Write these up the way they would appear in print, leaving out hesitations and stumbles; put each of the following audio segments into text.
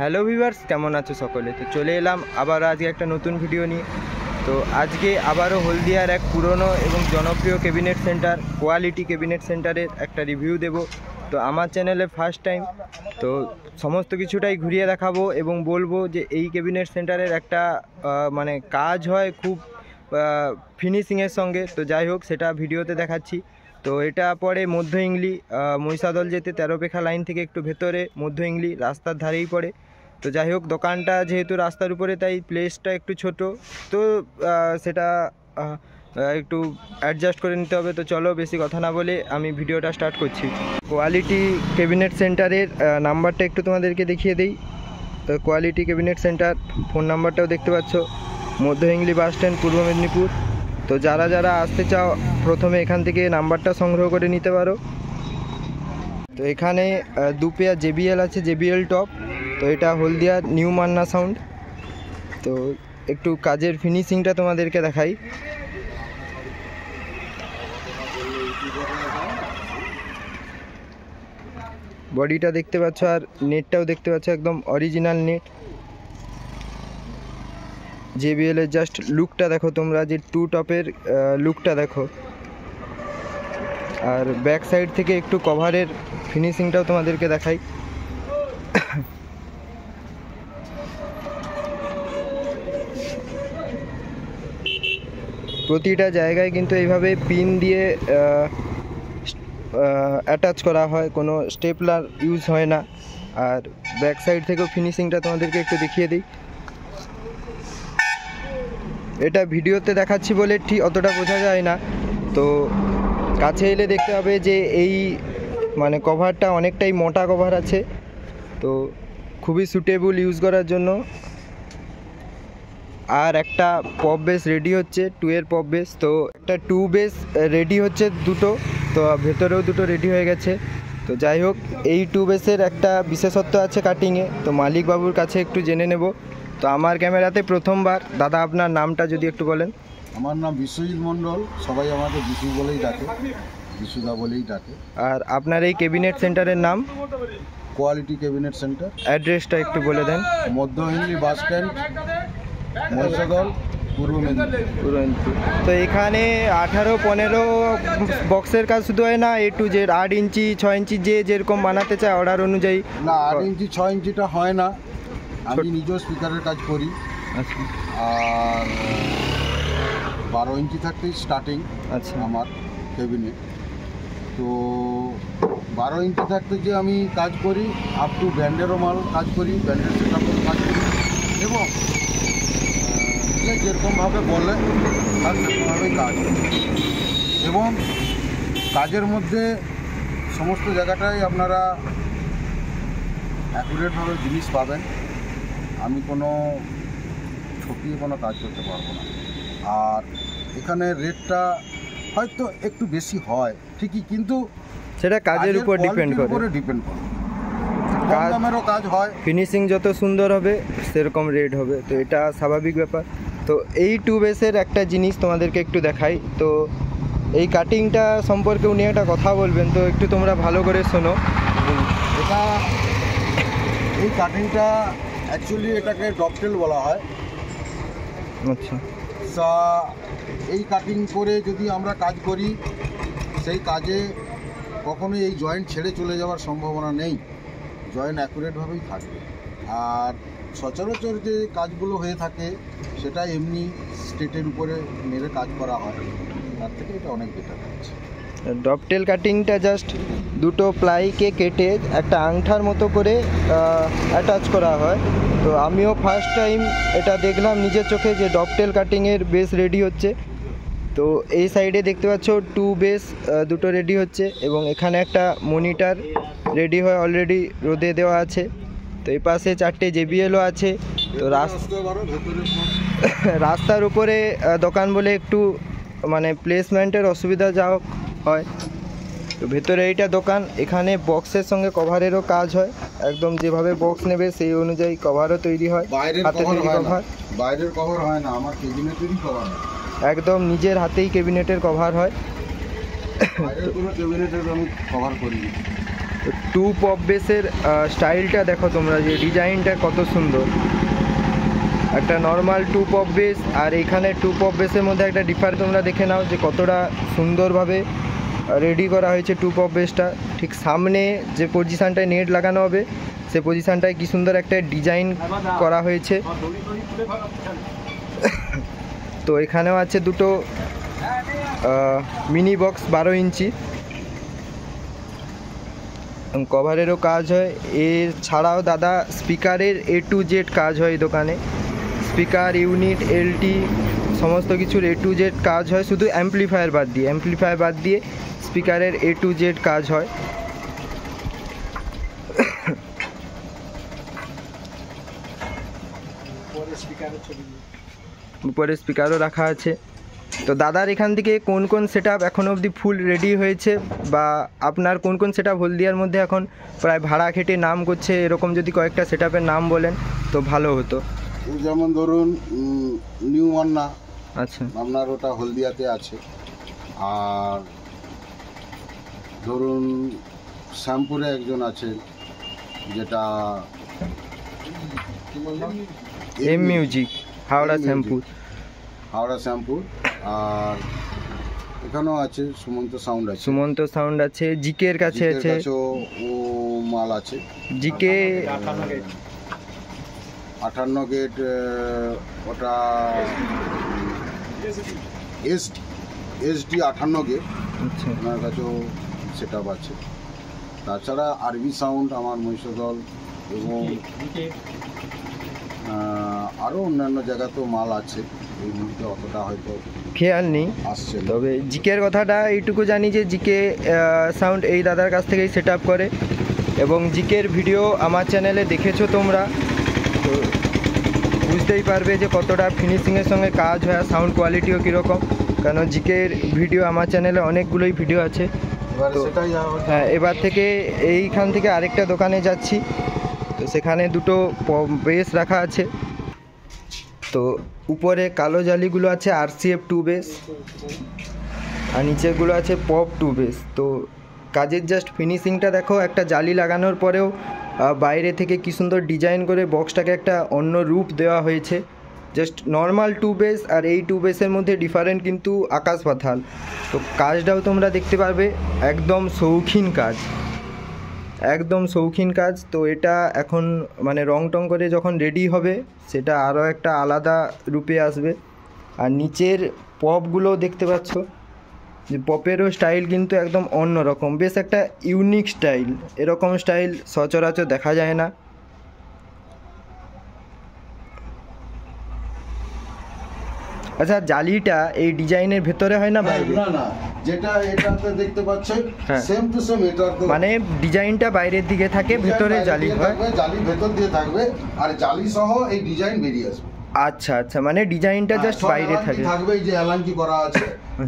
Hello viewers, কেমন আছো সকলে? তো চলে এলাম আবার আজকে একটা নতুন ভিডিও নিয়ে। তো আজকে আবারও হলদিয়ার এক পুরনো এবং জনপ্রিয় ক্যাবিনেট সেন্টার কোয়ালিটি ক্যাবিনেট সেন্টারের একটা রিভিউ দেব। তো আমার চ্যানেলে ফার্স্ট টাইম, তো সমস্ত কিছুটাই ঘুরিয়ে দেখাবো এবং বলবো যে এই ক্যাবিনেট সেন্টারের একটা মানে কাজ হয় খুব ফিনিশিংয়ের সঙ্গে। তো যাই হোক, সেটা ভিডিওতে দেখাচ্ছি। তো এটা পড়ে মধ্য ইংলি, মহিষাদল যেতে 13 পেখা লাইন থেকে একটু ভেতরে মধ্য ইংলি রাস্তার ধারেই পড়ে। তো যাই হোক, দোকানটা যেহেতু রাস্তার উপরে তাই প্লেসটা একটু ছোট, তো সেটা একটু অ্যাডজাস্ট করে নিতে হবে। তো চলো বেশি কথা না বলে আমি ভিডিওটা স্টার্ট করছি। কোয়ালিটি ক্যাবিনেট সেন্টারের নাম্বারটা একটু তোমাদেরকে দেখিয়ে দিই। তো কোয়ালিটি ক্যাবিনেট সেন্টার ফোন নাম্বারটাও দেখতে পাচ্ছ, মধ্য ইংলি বাস স্ট্যান্ড, পূর্ব মেদিনীপুর। তো যারা যারা আসতে চাও প্রথমে এখান থেকে নাম্বারটা সংগ্রহ করে নিতে পারো। তো এখানে 2 পেয়ার JBL আছে, JBL টপ। তো এটা হলদিয়ার নিউ মান্না সাউন্ড। তো একটু কাজের ফিনিশিংটা তোমাদেরকে দেখাই। বডিটা দেখতে পাচ্ছ আর নেটটাও দেখতে পাচ্ছ, একদম অরিজিনাল নেট। JBL এর জাস্ট লুকটা দেখো তোমরা, যে 2 টপের লুকটা দেখো। আর ব্যাক সাইড থেকে একটু কভারের ফিনিশিংটাও তোমাদেরকে দেখাই। প্রতিটা জায়গায় কিন্তু এইভাবে পিন দিয়ে অ্যাটাচ করা হয়, কোনো স্টেপলার ইউজ হয় না। আর ব্যাক সাইড থেকেও ফিনিশিংটা তোমাদেরকে একটু দেখিয়ে দিই। এটা ভিডিওতে দেখাচ্ছি বলে ঠিক অতটা বোঝা যায় না, তো কাছে এলে দেখতে হবে যে এই মানে কভারটা অনেকটাই মোটা কভার আছে, তো খুবই সুটেবল ইউজ করার জন্য। আর একটা পপ বেস রেডি হচ্ছে, 2 এর পপ বেস। তো একটা 2 বেস রেডি হচ্ছে দুটো, তো ভেতরেও দুটো রেডি হয়ে গেছে। তো যাই হোক, এই 2 বেসের একটা বিশেষত্ব আছে কাটিংয়ে, তো মালিকবাবুর কাছে একটু জেনে নেব। তো আমার ক্যামেরাতে প্রথমবার। দাদা, আপনার নামটা যদি একটু বলেন। আমার নাম বিশ্বজিৎ মণ্ডল, সবাই আমাকে বিশু বলেই ডাকে, বিশুদা বলেই ডাকে। আর আপনার এই ক্যাবিনেট সেন্টারের নাম? Quality cabinet centre. অ্যাড্রেসটা একটু বলে দেন। মধ্য হিংলি বাস স্ট্যান্ড, মহিষাদল, পূর্ব মেদিনীপুর। তো এখানে 18-15 বক্সের কাজ শুধু হয় না, A to Z 8 ইঞ্চি 6 ইঞ্চি যে যেরকম বানাতে চায় অর্ডার অনুযায়ী? না, 8 ইঞ্চি 6 ইঞ্চিটা হয় না, আমি নিজেও স্পিকারের কাজ করি। আচ্ছা। আর 12 ইঞ্চি থাকতেই স্টার্টিং। আচ্ছা। আমার ক্যাবিনেট তো 12 ইঞ্চি থাকতে যে আমি কাজ করি, আপ টু ব্যান্ডেরও মাল কাজ করি, ব্যান্ডের সেটআপের কাজ করি, এবং যেরকমভাবে বলে তার সেরকমভাবেই কাজ করি। এবং কাজের মধ্যে সমস্ত জায়গাটাই আপনারা অ্যাকুরেটভাবে জিনিস পাবেন। আমি কোনো ঠকিয়ে কোনো কাজ করতে পারবো না। আর এখানে রেটটা হয়তো একটু বেশি হয় ঠিকই, কিন্তু সেটা কাজের উপর ডিপেন্ড করে। কম দামেরও কাজ হয়, ফিনিশিং যত সুন্দর হবে সেরকম রেট হবে, তো এটা স্বাভাবিক ব্যাপার। তো এই 2 বেসের একটা জিনিস তোমাদেরকে একটু দেখাই। তো এই কাটিংটা সম্পর্কে উনি একটা কথা বলবেন, তো একটু তোমরা ভালো করে শোনো। এটা এই কাটিংটা অ্যাকচুয়ালি এটাকে ডপটেল বলা হয়। আচ্ছা। তা এই কাটিং করে যদি আমরা কাজ করি, সেই কাজে কখনোই এই জয়েন্ট ছেড়ে চলে যাওয়ার সম্ভাবনা নেই, জয়েন্ট অ্যাকুরেটভাবেই থাকবে। আর সচরাচর যে কাজগুলো হয়ে থাকে সেটা এমনি স্টেটের উপরে মেরে কাজ করা হয়, তার থেকে এটা অনেক বেটার হচ্ছে। ডপটেল কাটিংটা জাস্ট দুটো প্লাইকে কেটে একটা আংঠার মতো করে অ্যাটাচ করা হয়। তো আমিও ফার্স্ট টাইম এটা দেখলাম নিজের চোখে যে ডপটেল কাটিংয়ের বেস রেডি হচ্ছে। তো এই সাইডে দেখতে পাচ্ছ 2 বেস দুটো রেডি হচ্ছে, এবং এখানে একটা মনিটর রেডি হয় অলরেডি, রোদে দেওয়া আছে। তো এই পাশে 4টে JBLও আছে। তো রাস্তার উপরে দোকান বলে একটু মানে প্লেসমেন্টের অসুবিধা যা হয়। তো ভেতরে এইটা দোকান, এখানে বক্সের সঙ্গে কভারেরও কাজ হয়, একদম যেভাবে বক্স নেবে সেই অনুযায়ী কভারও তৈরি হয়। হাতে তৈরি কভার, বাইরের কভার হয় না, আমার ক্যাবিনেটেরই কভার হয়, একদম নিজের হাতেই ক্যাবিনেটের কভার হয়। বাইরের কোনো ক্যাবিনেটের আমি কভার করি। টু পপ বেসের স্টাইলটা দেখো তোমরা, যে ডিজাইনটা কত সুন্দর। একটা নর্মাল টু পপ বেস আর এখানে টু পপ বেসের মধ্যে একটা ডিফার তোমরা দেখে নাও যে কতটা সুন্দরভাবে রেডি করা হয়েছে টু পপ বেসটা। ঠিক সামনে যে পজিশানটায় নেট লাগানো হবে সে পজিশানটায় কি সুন্দর একটা ডিজাইন করা হয়েছে। তো এখানেও আছে দুটো মিনি বক্স 12 ইঞ্চি, কভারেরও কাজ হয়। এছাড়াও দাদা স্পিকারের A to Z কাজ হয় এই দোকানে। স্পিকার ইউনিট এলটি সমস্ত কিছুর A to Z কাজ হয়, শুধু অ্যাম্পলিফায়ার বাদ দিয়ে স্পিকারের A to Z কাজ হয়। উপরে স্পিকারও রাখা আছে। তো দাদার এখান থেকে কোন কোন সেটআপ এখনও অবধি ফুল রেডি হয়েছে, বা আপনার কোন কোন সেটআপ হলদিয়ার মধ্যে এখন প্রায় ভাড়া খেটে নাম করছে, এরকম যদি কয়েকটা সেটআপের নাম বলেন তো ভালো হতো। যেমন ধরুন নিউ মান্না, আচ্ছা, আপনার ওটা হলদিয়াতে আছে। আর ধরুন শ্যামপুরে একজন আছে, যেটা এম মিউজিক, হাওড়া শ্যামপুর। আর এখানেও আছে সুমন্ত সাউন্ড আছে, জিকের কাছে আছে, ও মাল আছে। জিকে 58 গেট, ওটা এসডি 58 গেট, আচ্ছা, ওনার কাছেও সেট আপ আছে। তাছাড়া আরবি সাউন্ড আমার মহিষদল, এবং আরও অন্যান্য জায়গাতেও মাল আছে, এই মুহূর্তে অতটা হয়তো খেয়াল নেই আসছে। তবে জিকের কথাটা এইটুকু জানি যে জিকে সাউন্ড এই দাদার কাছ থেকেই সেট আপ করে, এবং জিকের ভিডিও আমার চ্যানেলে দেখেছো তোমরা, তো বুঝতেই পারবে যে কতটা ফিনিশিংয়ের সঙ্গে কাজ হয় আর সাউন্ড কোয়ালিটিও কীরকম, কারণ জিকের ভিডিও আমার চ্যানেলে অনেকগুলোই ভিডিও আছে। তো হ্যাঁ, এবার থেকে এইখান থেকে আরেকটা দোকানে যাচ্ছি, তো সেখানে দুটো বেস রাখা আছে। তো উপরে কালো জালিগুলো আছে RCF 2 বেস, আর নিচেগুলো আছে পপ 2 বেস। তো কাজের জাস্ট ফিনিশিংটা দেখো, একটা জালি লাগানোর পরেও বাইরে থেকে কি সুন্দর ডিজাইন করে বক্সটাকে একটা অন্য রূপ দেওয়া হয়েছে। জাস্ট নর্মাল 2 বেস আর এই 2 বেসের মধ্যে ডিফারেন্ট কিন্তু আকাশ পাতাল। তো কাজটাও তোমরা দেখতে পারবে, একদম শৌখিন কাজ। তো এটা এখন মানে রং টং করে যখন রেডি হবে সেটা আরও একটা আলাদা রূপে আসবে। আর নিচের পপগুলো দেখতে পাচ্ছ, যে পপেরও স্টাইল কিন্তু একদম অন্য রকম, বেশ একটা ইউনিক স্টাইল। এরকম স্টাইল সচরাচর দেখা যায় না। আচ্ছা, জালিটা এই ডিজাইনের ভেতরে হয় না বাইরে? না, যেটা এটাতে দেখতে পাচ্ছেন সেম টু সেম এটা, মানে ডিজাইনটা বাইরের দিকে থাকে, ভেতরে জালি হয়, জালি ভেতর দিয়ে থাকবে, আর জালি সহ এই ডিজাইন বেরিয়ে আসবে। আচ্ছা আচ্ছা, মানে ডিজাইনটা জাস্ট বাইরে থাকবে। এই যে এলাঙ্কি করা আছে,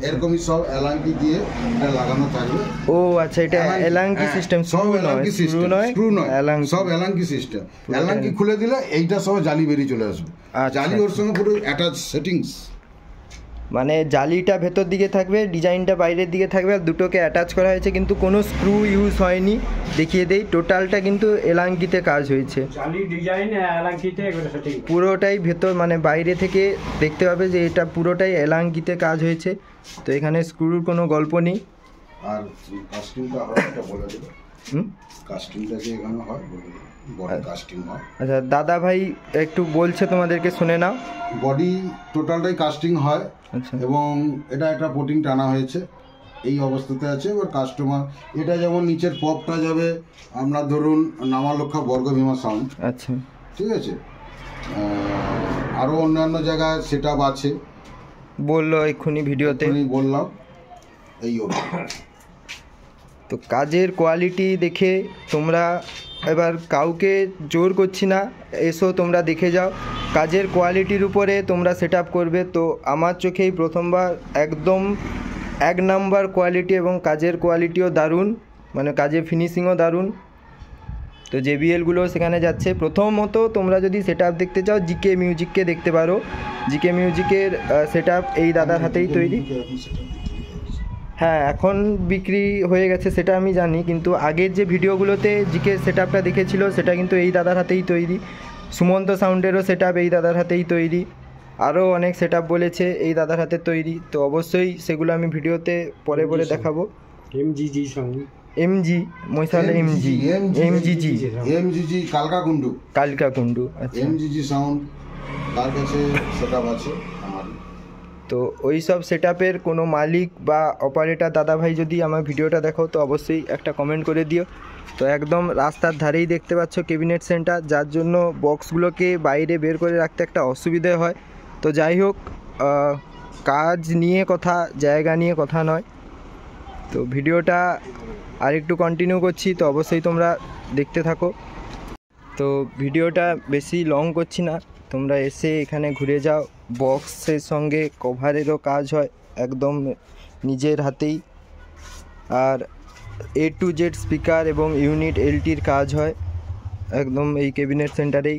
এরকমই সব এলাঙ্কি দিয়ে এটা লাগানো থাকবে। ও আচ্ছা, এটা এলাঙ্কি সিস্টেম, সব এলাঙ্কি সিস্টেম, স্ক্রু নয়, সব এলাঙ্কি সিস্টেম। এলাঙ্কি খুলে দিলে এইটা সহ জালি বেরিয়ে চলে আসবে। জালি ওর সঙ্গে পুরো অ্যাটাচ সেটিংস, মানে জালিটা ভেতর দিকে থাকবে, ডিজাইনটা বাইরের দিকে থাকবে, আর দুটোকে অ্যাটাচ করা হয়েছে, কিন্তু কোনো স্ক্রু ইউজ হয়নি। দেখিয়ে দেই, টোটালটা কিন্তু এলাঙ্কিতে কাজ হয়েছে, জালি ডিজাইন এলাঙ্কিতে সেটিং পুরোটাই ভেতর, মানে বাইরে থেকে দেখতে পাবে যে এটা পুরোটাই এলাঙ্কিতে কাজ হয়েছে। তো এখানে স্ক্রুর কোনো গল্প নেই। আর কাস্টিংটা হয় এটা বলে দেবে, কাস্টিংটা যে এখানে হয় বডি কাস্টিং হয়। আচ্ছা দাদা ভাই একটু বলছে, তোমাদেরকে শুনে নাও। বডি টোটালটাই কাস্টিং হয়, আচ্ছা, এবং এটা পোটিং টানা হয়েছে, এই অবস্থাতে আছে। এবার কাস্টমার এটা যেমন নিচের পপটা যাবে আপনার ধরুন নামালক্ষা বর্গভীমা সাউন্ড, আচ্ছা ঠিক আছে। আরও অন্যান্য জায়গায় সেট আপ আছে, বললো এক্ষুনি ভিডিওতে বললাম এই। তো কাজের কোয়ালিটি দেখে তোমরা, এবার কাউকে জোর করছি না, এসো তোমরা দেখে যাও, কাজের কোয়ালিটির উপরে তোমরা সেট আপ করবে। তো আমার চোখেই প্রথমবার একদম 1 নাম্বার কোয়ালিটি, এবং কাজের কোয়ালিটিও দারুণ, মানে কাজের ফিনিশিংও দারুণ। তো JBLগুলো সেখানে যাচ্ছে। প্রথমত তোমরা যদি সেট আপ দেখতে চাও, জিকে মিউজিককে দেখতে পারো। জিকে মিউজিকের সেট আপ এই দাদার হাতেই তৈরি। হ্যাঁ, এখন বিক্রি হয়ে গেছে সেটা আমি জানি, কিন্তু আগের যে ভিডিওগুলোতে জিকে সেট আপটা দেখেছিল সেটা কিন্তু এই দাদার হাতেই তৈরি। সুমন্ত সাউন্ডেরও সেট আপ এই দাদার হাতেই তৈরি, আরও অনেক সেট আপ বলেছে এই দাদার হাতে তৈরি। তো অবশ্যই সেগুলো আমি ভিডিওতে পরে পরে দেখাবো। MGG সাউন্ড, এমজি মহিশালে, এমজিজি কালকাকুন্ডু, কালকাকুন্ডু। আচ্ছা, এমজিজি সাউন্ড তার কাছে সেটআপ আছে আমারই। তো ওই সব সেট আপের কোনো মালিক বা অপারেটর দাদাভাই যদি আমার ভিডিওটা দেখো তো অবশ্যই একটা কমেন্ট করে দিও। তো একদম রাস্তার ধারেই দেখতে পাচ্ছ ক্যাবিনেট সেন্টার, যার জন্য বক্সগুলোকে বাইরে বের করে রাখতে একটা অসুবিধে হয়। তো যাই হোক, কাজ নিয়ে কথা, জায়গা নিয়ে কথা নয়। তো ভিডিওটা আরেকটু কন্টিনিউ করছি, তো অবশ্যই তোমরা দেখতে থাকো। তো ভিডিওটা বেশি লং করছি না, তোমরা এসে এখানে ঘুরে যাও। বক্সের সঙ্গে কভারেরও কাজ হয় একদম নিজের হাতেই, আর A to Z স্পিকার এবং ইউনিট LTর কাজ হয় একদম এই ক্যাবিনেট সেন্টারেই।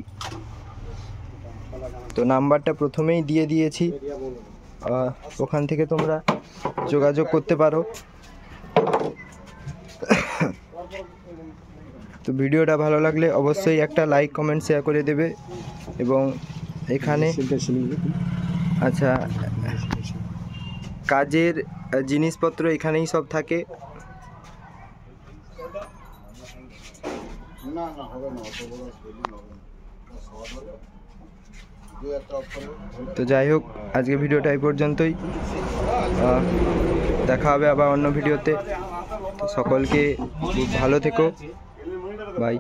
তো নাম্বারটা প্রথমেই দিয়ে দিয়েছি, ওখান থেকে তোমরা যোগাযোগ করতে পারো। তো ভিডিওটা ভালো লাগলে অবশ্যই একটা লাইক, কমেন্ট, শেয়ার করে দেবে। এবং এখানে আচ্ছা, কাজের জিনিসপত্র এখানেই সব থাকে। না না হবে না, অত বড় স্পেলিং হবে না, শর্ট হবে। দু একটা অক্ষর তো যাই হোক, আজকে ভিডিওটা এই পর্যন্তই। দেখা হবে আবার অন্য ভিডিওতে। তো সকলকে খুব ভালো থেকো, বাই।